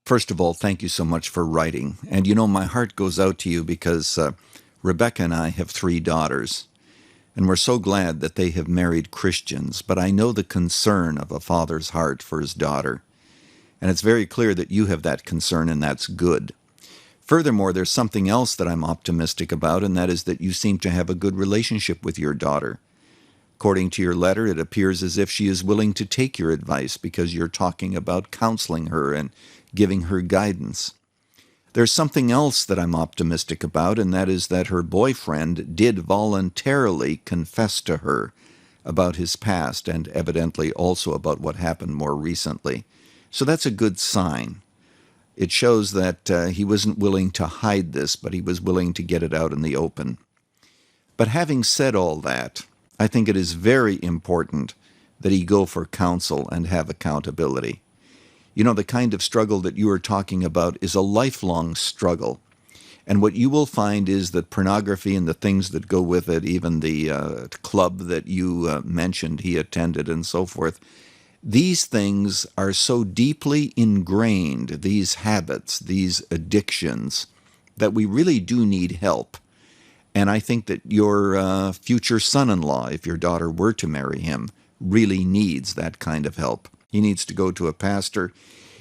First of all, thank you so much for writing. And my heart goes out to you because Rebecca and I have 3 daughters, and we're so glad that they have married Christians. But I know the concern of a father's heart for his daughter, and it's very clear that you have that concern, and that's good. Furthermore, there's something else that I'm optimistic about, and that is that you seem to have a good relationship with your daughter. According to your letter, it appears as if she is willing to take your advice because you're talking about counseling her and giving her guidance. There's something else that I'm optimistic about, and that is that her boyfriend did voluntarily confess to her about his past and evidently also about what happened more recently. So that's a good sign. It shows that he wasn't willing to hide this, but he was willing to get it out in the open. But having said all that, I think it is very important that he go for counsel and have accountability. The kind of struggle that you are talking about is a lifelong struggle. And what you will find is that pornography and the things that go with it, even the club that you mentioned he attended and so forth, these things are so deeply ingrained, these habits, these addictions, that we really do need help. And I think that your future son-in-law, if your daughter were to marry him, really needs that kind of help. He needs to go to a pastor.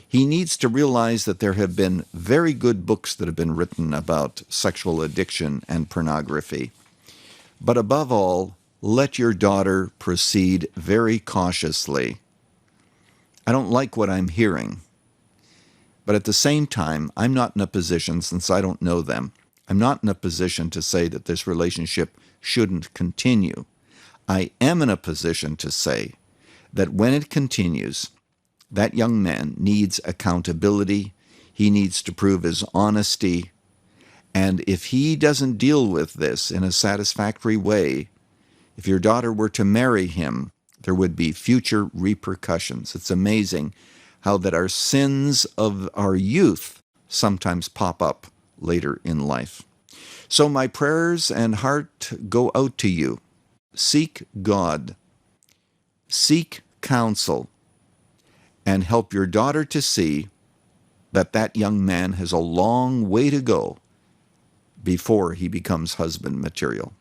He needs to realize that there have been very good books that have been written about sexual addiction and pornography. But above all, let your daughter proceed very cautiously. I don't like what I'm hearing. But at the same time, I'm not in a position, since I don't know them, I'm not in a position to say that this relationship shouldn't continue. I am in a position to say that when it continues, that young man needs accountability. He needs to prove his honesty. And if he doesn't deal with this in a satisfactory way, if your daughter were to marry him, there would be future repercussions. It's amazing how that our sins of our youth sometimes pop up later in life. So my prayers and heart go out to you. Seek God. Seek counsel. And help your daughter to see that that young man has a long way to go before he becomes husband material.